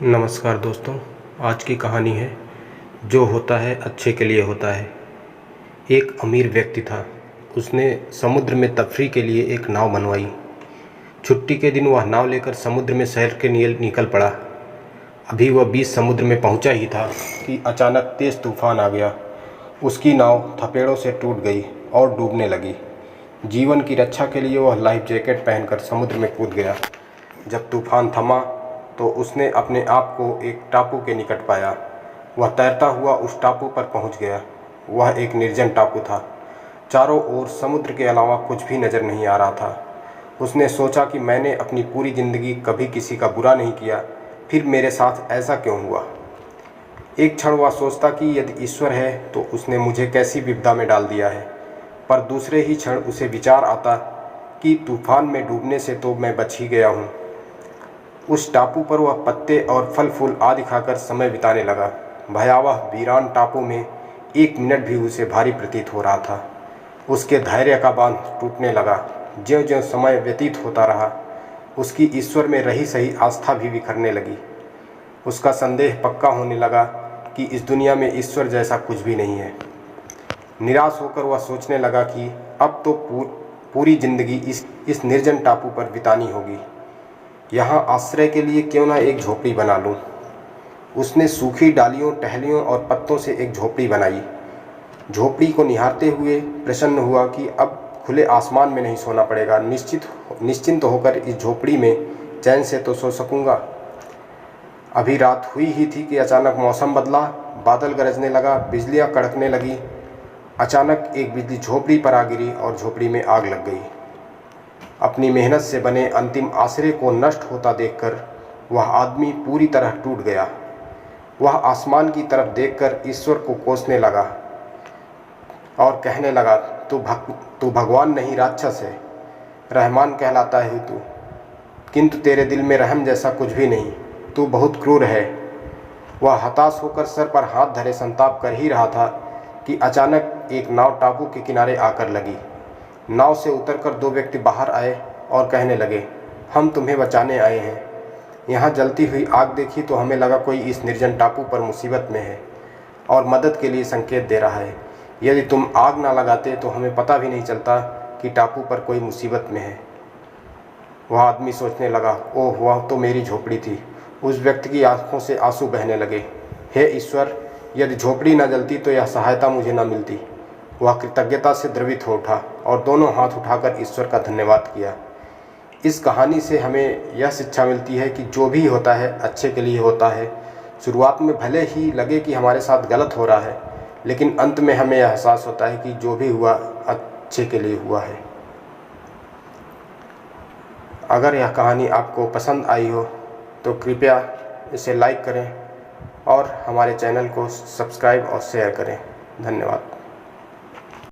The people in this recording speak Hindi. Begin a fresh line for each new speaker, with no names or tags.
नमस्कार दोस्तों। आज की कहानी है जो होता है अच्छे के लिए होता है। एक अमीर व्यक्ति था। उसने समुद्र में तफरी के लिए एक नाव बनवाई। छुट्टी के दिन वह नाव लेकर समुद्र में सैर के लिए निकल पड़ा। अभी वह बीच समुद्र में पहुंचा ही था कि अचानक तेज़ तूफान आ गया। उसकी नाव थपेड़ों से टूट गई और डूबने लगी। जीवन की रक्षा के लिए वह लाइफ जैकेट पहनकर समुद्र में कूद गया। जब तूफान थमा तो उसने अपने आप को एक टापू के निकट पाया। वह तैरता हुआ उस टापू पर पहुंच गया। वह एक निर्जन टापू था। चारों ओर समुद्र के अलावा कुछ भी नज़र नहीं आ रहा था। उसने सोचा कि मैंने अपनी पूरी ज़िंदगी कभी किसी का बुरा नहीं किया, फिर मेरे साथ ऐसा क्यों हुआ। एक क्षण वह सोचता कि यदि ईश्वर है तो उसने मुझे कैसी विपदा में डाल दिया है, पर दूसरे ही क्षण उसे विचार आता कि तूफान में डूबने से तो मैं बच ही गया हूँ। उस टापू पर वह पत्ते और फल फूल आदि खाकर समय बिताने लगा। भयावह वीरान टापू में एक मिनट भी उसे भारी प्रतीत हो रहा था। उसके धैर्य का बांध टूटने लगा। ज्यों-ज्यों समय व्यतीत होता रहा, उसकी ईश्वर में रही सही आस्था भी बिखरने लगी। उसका संदेह पक्का होने लगा कि इस दुनिया में ईश्वर जैसा कुछ भी नहीं है। निराश होकर वह सोचने लगा कि अब तो पूरी जिंदगी इस निर्जन टापू पर बितानी होगी। यहाँ आश्रय के लिए क्यों ना एक झोपड़ी बना लूँ। उसने सूखी डालियों, टहनियों और पत्तों से एक झोपड़ी बनाई। झोपड़ी को निहारते हुए प्रसन्न हुआ कि अब खुले आसमान में नहीं सोना पड़ेगा। निश्चिंत होकर इस झोपड़ी में चैन से तो सो सकूँगा। अभी रात हुई ही थी कि अचानक मौसम बदला। बादल गरजने लगा, बिजलियाँ कड़कने लगी। अचानक एक बिजली झोपड़ी पर आ गिरी और झोपड़ी में आग लग गई। अपनी मेहनत से बने अंतिम आश्रय को नष्ट होता देखकर वह आदमी पूरी तरह टूट गया। वह आसमान की तरफ देखकर ईश्वर को कोसने लगा और कहने लगा, तू भगवान नहीं राक्षस है। रहमान कहलाता है तू, किंतु तेरे दिल में रहम जैसा कुछ भी नहीं। तू बहुत क्रूर है। वह हताश होकर सर पर हाथ धरे संताप कर ही रहा था कि अचानक एक नाव टापू के किनारे आकर लगी। नाव से उतरकर दो व्यक्ति बाहर आए और कहने लगे, हम तुम्हें बचाने आए हैं। यहाँ जलती हुई आग देखी तो हमें लगा कोई इस निर्जन टापू पर मुसीबत में है और मदद के लिए संकेत दे रहा है। यदि तुम आग ना लगाते तो हमें पता भी नहीं चलता कि टापू पर कोई मुसीबत में है। वह आदमी सोचने लगा, ओह वह तो मेरी झोपड़ी थी। उस व्यक्ति की आंखों से आंसू बहने लगे। हे ईश्वर, यदि झोपड़ी न जलती तो यह सहायता मुझे न मिलती। वह कृतज्ञता से द्रवित हो उठा और दोनों हाथ उठाकर ईश्वर का धन्यवाद किया। इस कहानी से हमें यह शिक्षा मिलती है कि जो भी होता है अच्छे के लिए होता है। शुरुआत में भले ही लगे कि हमारे साथ गलत हो रहा है, लेकिन अंत में हमें एहसास होता है कि जो भी हुआ अच्छे के लिए हुआ है। अगर यह कहानी आपको पसंद आई हो तो कृपया इसे लाइक करें और हमारे चैनल को सब्सक्राइब और शेयर करें। धन्यवाद।